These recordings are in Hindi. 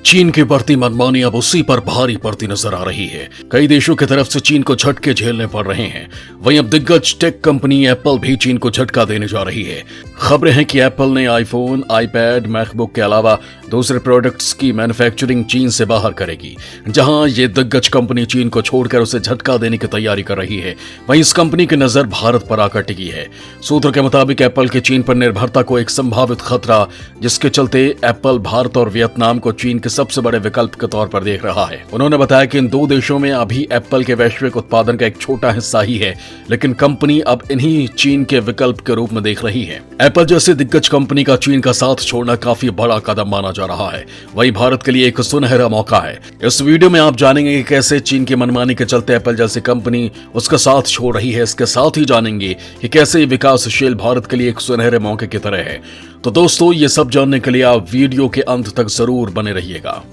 चीन की बढ़ती मनमानी अब उसी पर भारी पड़ती नजर आ रही है। कई देशों की तरफ से चीन को झटके झेलने पड़ रहे हैं। वहीं अब दिग्गज टेक कंपनी एप्पल भी चीन को झटका देने जा रही है। खबरें हैं कि एप्पल ने आईफोन, आईपैड, मैकबुक के अलावा दूसरे प्रोडक्ट्स की मैन्युफैक्चरिंग चीन से बाहर करेगी। जहां ये दिग्गज कंपनी चीन को छोड़कर उसे झटका देने की तैयारी कर रही है, वहीं इस कंपनी की नजर भारत पर आकर टिकी है। सूत्रों के मुताबिक एप्पल की चीन पर निर्भरता को एक संभावित खतरा, जिसके चलते एप्पल भारत और वियतनाम को चीन के सबसे बड़े विकल्प के तौर पर देख रहा है। उन्होंने बताया कि इन दो देशों में अभी एप्पल के वैश्विक उत्पादन का एक छोटा हिस्सा ही है, लेकिन कंपनी अब इन्हीं चीन के विकल्प के रूप में देख रही है। एप्पल जैसे दिग्गज कंपनी का चीन का साथ छोड़ना काफी बड़ा कदम माना जा रहा है। वही भारत के लिए एक सुनहरा मौका है। इस वीडियो में आप जानेंगे कि कैसे चीन की मनमानी के चलते एप्पल जैसी कंपनी उसका साथ छोड़ रही है। इसके साथ ही जानेंगे कि कैसे विकासशील भारत के लिए एक सुनहरे मौके की तरह है। तो दोस्तों, ये सब जानने के लिए आप वीडियो के अंत तक जरूर बने रहिएगा।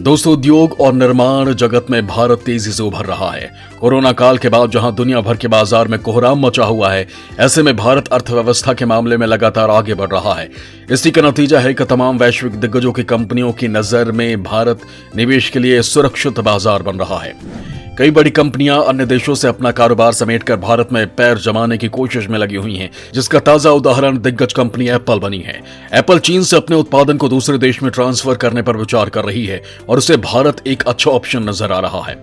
दोस्तों, उद्योग और निर्माण जगत में भारत तेजी से उभर रहा है। कोरोना काल के बाद जहां दुनिया भर के बाजार में कोहराम मचा हुआ है, ऐसे में भारत अर्थव्यवस्था के मामले में लगातार आगे बढ़ रहा है। इसी का नतीजा है कि तमाम वैश्विक दिग्गजों की कंपनियों की नजर में भारत निवेश के लिए सुरक्षित बाजार बन रहा है। कई बड़ी कंपनियां अन्य देशों से अपना कारोबार समेटकर भारत में पैर जमाने की कोशिश में लगी हुई हैं, जिसका ताजा उदाहरण दिग्गज कंपनी एप्पल बनी है। एप्पल चीन से अपने उत्पादन को दूसरे देश में ट्रांसफर करने पर विचार कर रही है और उसे भारत एक अच्छा ऑप्शन नजर आ रहा है।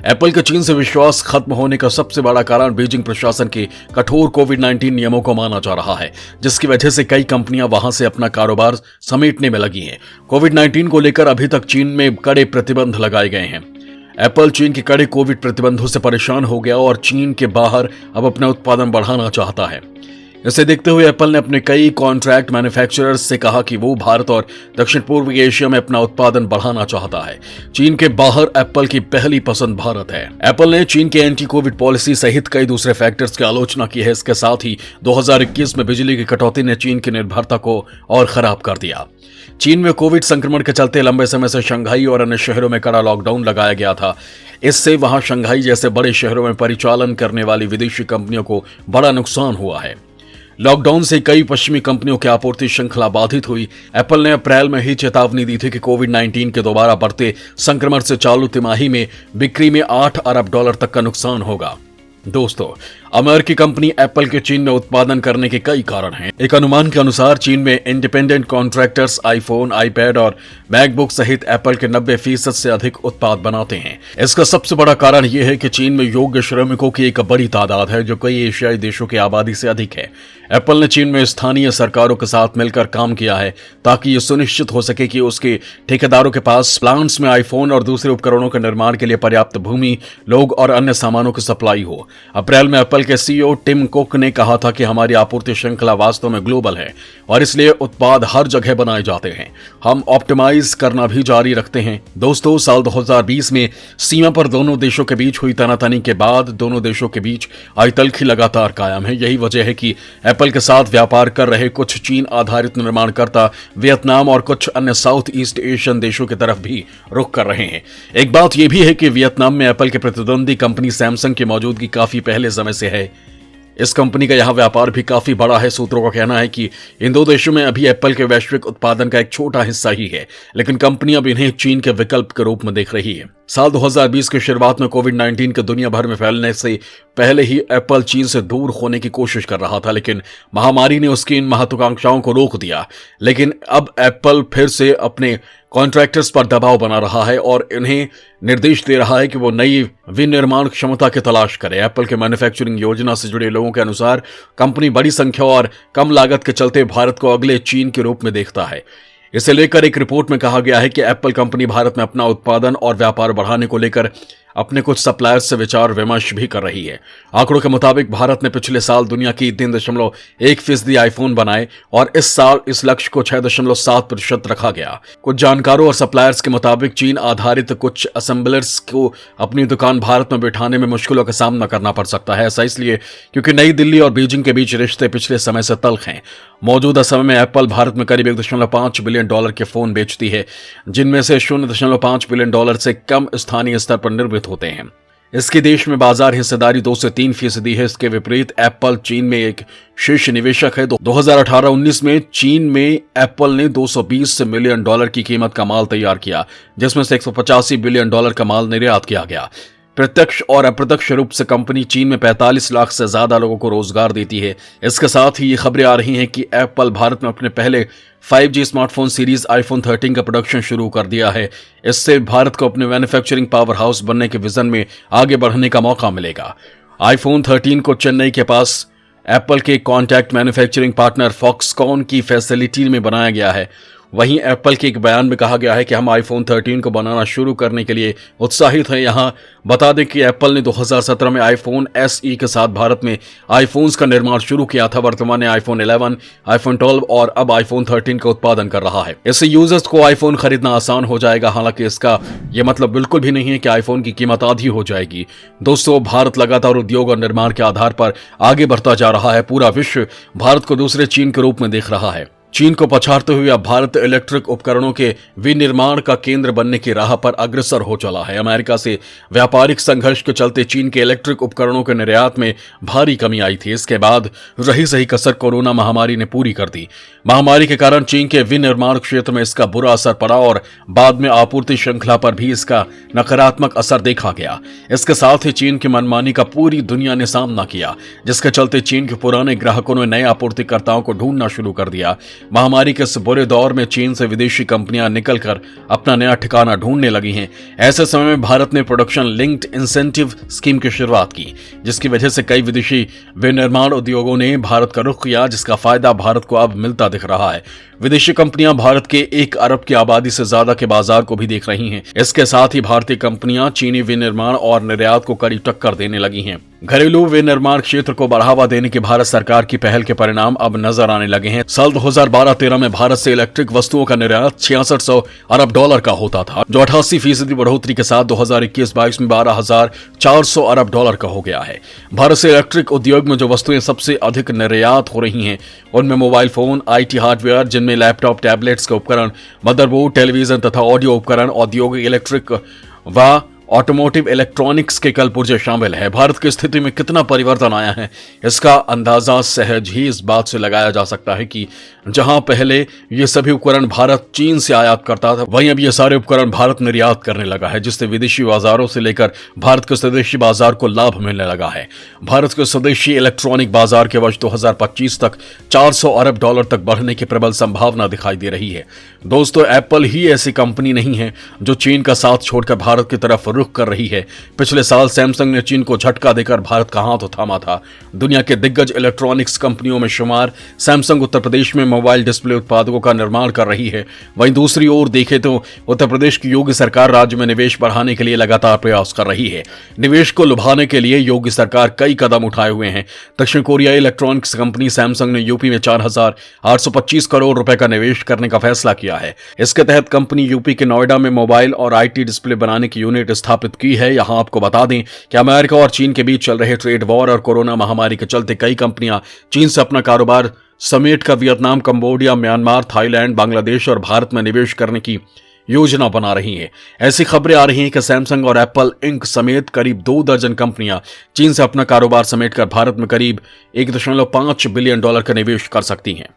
एप्पल के चीन से विश्वास खत्म होने का सबसे बड़ा कारण बीजिंग प्रशासन के कठोर कोविड-19 नियमों को माना जा रहा है, जिसकी वजह से कई कंपनियां वहां से अपना कारोबार समेटने में लगी हैं। कोविड-19 को लेकर अभी तक चीन में कड़े प्रतिबंध लगाए गए हैं। एप्पल चीन के कड़े कोविड प्रतिबंधों से परेशान हो गया और चीन के बाहर अब अपना उत्पादन बढ़ाना चाहता है। इसे देखते हुए एप्पल ने अपने कई कॉन्ट्रैक्ट मैन्युफैक्चरर्स से कहा कि वो भारत और दक्षिण पूर्वी एशिया में अपना उत्पादन बढ़ाना चाहता है। चीन के बाहर एप्पल की पहली पसंद भारत है। एप्पल ने चीन के एंटी कोविड पॉलिसी सहित कई दूसरे फैक्टर्स की आलोचना की है। इसके साथ ही 2021 में बिजली की कटौती ने चीन की निर्भरता को और खराब कर दिया। चीन में कोविड संक्रमण के चलते लंबे समय से शंघाई और अन्य शहरों में कड़ा लॉकडाउन लगाया गया था। इससे वहां शंघाई जैसे बड़े शहरों में परिचालन करने वाली विदेशी कंपनियों को बड़ा नुकसान हुआ है। लॉकडाउन से कई पश्चिमी कंपनियों की आपूर्ति श्रृंखला बाधित हुई। एप्पल ने अप्रैल में ही चेतावनी दी थी कि कोविड-19 के दोबारा बढ़ते संक्रमण से चालू तिमाही में बिक्री में $8 अरब तक का नुकसान होगा। दोस्तों, अमेरिकी कंपनी एप्पल के चीन में उत्पादन करने के कई कारण हैं। एक अनुमान के अनुसार चीन में इंडिपेंडेंट कॉन्ट्रैक्टर्स आईफोन, आईपैड और मैकबुक सहित एप्पल के 90% से अधिक उत्पाद बनाते हैं। इसका सबसे बड़ा कारण यह है कि चीन में योग्य श्रमिकों की एक बड़ी तादाद है, जो कई एशियाई देशों की आबादी से अधिक है। एप्पल ने चीन में स्थानीय सरकारों के साथ मिलकर काम किया है ताकि यह सुनिश्चित हो सके कि उसके ठेकेदारों के पास प्लांट्स में आईफोन और दूसरे उपकरणों के निर्माण के लिए पर्याप्त भूमि, लोग और अन्य सामानों की सप्लाई हो। अप्रैल में एप्पल के सीईओ टिम कुक ने कहा था कि हमारी आपूर्ति श्रृंखला वास्तव में ग्लोबल है और इसलिए उत्पाद हर जगह बनाए जाते हैं। हम ऑप्टिमाइज करना भी जारी रखते हैं। दोस्तों, साल 2020 में सीमा पर दोनों देशों के बीच हुई तनातनी के बाद दोनों देशों के बीच आई तलखी लगातार कायम है। यही वजह है कि एप्पल के साथ व्यापार कर रहे कुछ चीन आधारित निर्माणकर्ता वियतनाम और कुछ अन्य साउथ ईस्ट एशियन देशों की तरफ भी रुख कर रहे हैं। एक बात यह भी है कि वियतनाम में एप्पल के प्रतिद्वंदी कंपनी सैमसंग की मौजूदगी काफी पहले समय से है। इस कंपनी का यहां व्यापार भी काफी बड़ा है। सूत्रों का कहना है कि इन दो देशों में अभी एप्पल के वैश्विक उत्पादन का एक छोटा हिस्सा ही है, लेकिन कंपनी अब इन्हें चीन के विकल्प के रूप में देख रही है। साल 2020 की शुरुआत में कोविड-19 के दुनिया भर में फैलने से पहले ही एप्पल चीन से दूर होने की कोशिश कर रहा था, लेकिन महामारी ने उसकी इन महत्वाकांक्षाओं को रोक दिया। लेकिन अब एप्पल फिर से अपने कॉन्ट्रैक्टर्स पर दबाव बना रहा है और इन्हें निर्देश दे रहा है कि वो नई विनिर्माण क्षमता की तलाश करें। एप्पल के मैन्युफैक्चरिंग योजना से जुड़े लोगों के अनुसार कंपनी बड़ी संख्या और कम लागत के चलते भारत को अगले चीन के रूप में देखता है। इसे लेकर एक रिपोर्ट में कहा गया है कि एप्पल कंपनी भारत में अपना उत्पादन और व्यापार बढ़ाने को लेकर अपने कुछ सप्लायर्स से विचार विमर्श भी कर रही है। आंकड़ों के मुताबिक भारत ने पिछले साल दुनिया की 3.1% आईफोन बनाए और इस साल इस लक्ष्य को 6.7% रखा गया। कुछ जानकारों और सप्लायर्स के मुताबिक चीन आधारित कुछ असेंबलर्स को अपनी दुकान भारत में बिठाने में मुश्किलों का सामना करना पड़ सकता है। ऐसा इसलिए क्योंकि नई दिल्ली और बीजिंग के बीच रिश्ते पिछले समय से तल्ख हैं। मौजूदा समय में एप्पल भारत में करीब $1.5 बिलियन के फोन बेचती है, जिनमें से $0.5 बिलियन से कम स्थानीय स्तर पर निर्मित होते हैं। इसकी देश में बाजार हिस्सेदारी 2 से 3% है। इसके विपरीत एप्पल चीन में एक शीर्ष निवेशक है। 2018-19 में चीन में एप्पल ने $220 मिलियन की कीमत का माल तैयार किया, जिसमें से $185 बिलियन का माल निर्यात किया गया। प्रत्यक्ष और अप्रत्यक्ष रूप से कंपनी चीन में 45 लाख से ज्यादा लोगों को रोजगार देती है। इसके साथ ही ये खबरें आ रही हैं कि एप्पल भारत में अपने पहले 5G स्मार्टफोन सीरीज आईफोन 13 का प्रोडक्शन शुरू कर दिया है। इससे भारत को अपने मैन्युफैक्चरिंग पावर हाउस बनने के विजन में आगे बढ़ने का मौका मिलेगा। आईफोन 13 को चेन्नई के पास एप्पल के कॉन्ट्रैक्ट मैन्युफैक्चरिंग पार्टनर फॉक्सकॉन की फैसिलिटी में बनाया गया है। वहीं एप्पल के एक बयान में कहा गया है कि हम आईफोन 13 को बनाना शुरू करने के लिए उत्साहित हैं। यहां बता दें कि एप्पल ने 2017 में आईफोन SE के साथ भारत में आईफोन्स का निर्माण शुरू किया था। वर्तमान में आईफोन 11, आईफोन 12 और अब आईफोन 13 का उत्पादन कर रहा है। इससे यूजर्स को आईफोन खरीदना आसान हो जाएगा। हालांकि इसका यह मतलब बिल्कुल भी नहीं है कि आईफोन की कीमत आधी हो जाएगी। दोस्तों, भारत लगातार उद्योग और निर्माण के आधार पर आगे बढ़ता जा रहा है। पूरा विश्व भारत को दूसरे चीन के रूप में देख रहा है। चीन को पछाड़ते हुए अब भारत इलेक्ट्रिक उपकरणों के विनिर्माण का केंद्र बनने की राह पर अग्रसर हो चला है। अमेरिका से व्यापारिक संघर्ष के चलते चीन के इलेक्ट्रिक उपकरणों के निर्यात में भारी कमी आई थी। इसके बाद रही सही कसर कोरोना महामारी ने पूरी कर दी। महामारी के कारण चीन के विनिर्माण क्षेत्र में इसका बुरा असर पड़ा और बाद में आपूर्ति श्रृंखला पर भी इसका नकारात्मक असर देखा गया। इसके साथ ही चीन की मनमानी का पूरी दुनिया ने सामना किया, जिसके चलते चीन के पुराने ग्राहकों ने नए आपूर्तिकर्ताओं को ढूंढना शुरू कर दिया। महामारी के इस बुरे दौर में चीन से विदेशी कंपनियां निकलकर अपना नया ठिकाना ढूंढने लगी हैं। ऐसे समय में भारत ने प्रोडक्शन लिंक्ड इंसेंटिव स्कीम की शुरुआत की, जिसकी वजह से कई विदेशी विनिर्माण उद्योगों ने भारत का रुख किया, जिसका फायदा भारत को अब मिलता दिख रहा है। विदेशी कंपनियां भारत के 1 अरब की आबादी से ज्यादा के बाजार को भी देख रही हैं। इसके साथ ही भारतीय कंपनियां चीनी विनिर्माण और निर्यात को कड़ी टक्कर देने लगी हैं। घरेलू विनिर्माण क्षेत्र को बढ़ावा देने की भारत सरकार की पहल के परिणाम अब नजर आने लगे हैं। साल 2012-13 में भारत से इलेक्ट्रिक वस्तुओं का निर्यात $6600 अरब का होता था, जो 88% बढ़ोतरी के साथ 2021-22 में $12,400 अरब का हो गया है। भारत से इलेक्ट्रिक उद्योग में जो वस्तुएं सबसे अधिक निर्यात हो रही हैं, उनमें मोबाइल फोन, IT हार्डवेयर, जिनमें लैपटॉप, टैबलेट्स के उपकरण, मदरबोर्ड, टेलीविजन तथा ऑडियो उपकरण, औद्योगिक इलेक्ट्रिक व ऑटोमोटिव इलेक्ट्रॉनिक्स के कल पुर्जे शामिल है। भारत की स्थिति में कितना परिवर्तन आया है, इसका अंदाजा सहज ही इस बात से लगाया जा सकता है कि जहां पहले ये सभी उपकरण भारत चीन से आयात करता था, वहीं अब ये सारे उपकरण भारत निर्यात करने लगा है, जिससे विदेशी बाजारों से लेकर भारत के स्वदेशी बाजार को लाभ मिलने लगा है। भारत के स्वदेशी इलेक्ट्रॉनिक बाजार के वर्ष 2025 तक $400 अरब तक बढ़ने की प्रबल संभावना दिखाई दे रही है। दोस्तों, एप्पल ही ऐसी कंपनी नहीं है जो चीन का साथ छोड़कर भारत की तरफ रुख कर रही है। पिछले साल सैमसंग ने चीन को झटका देकर भारत का हाथ थामा था। दुनिया के दिग्गज इलेक्ट्रॉनिक्स कंपनियों में शुमार सैमसंग उत्तर प्रदेश में मोबाइल डिस्प्ले उत्पादों का निर्माण कर रही है। वहीं दूसरी ओर देखें तो उत्तर प्रदेश की योगी सरकार राज्य में निवेश बढ़ाने के लिए लगातार प्रयास कर रही है। निवेश को लुभाने के लिए योगी सरकार कई कदम उठाए हुए हैं। दक्षिण कोरियाई इलेक्ट्रॉनिक्स कंपनी सैमसंग ने यूपी में 4,825 करोड़ रुपए का निवेश करने का फैसला किया है। इसके तहत कंपनी यूपी के नोएडा में मोबाइल और IT डिस्प्ले बनाने की यूनिट स्थापित की है। यहां आपको बता दें कि अमेरिका और चीन के बीच चल रहे ट्रेड वॉर और कोरोना महामारी के चलते कई कंपनियां चीन से अपना कारोबार समेट कर Vietnam, Cambodia, Myanmar, Thailand, Bangladesh और भारत में निवेश करने की योजना बना रही हैं। ऐसी खबरें आ रही हैं कि सैमसंग और एप्पल इंक समेत करीब 2 दर्जन कंपनियां चीन से अपना कारोबार समेटकर भारत में करीब $1.5 बिलियन का निवेश कर सकती हैं।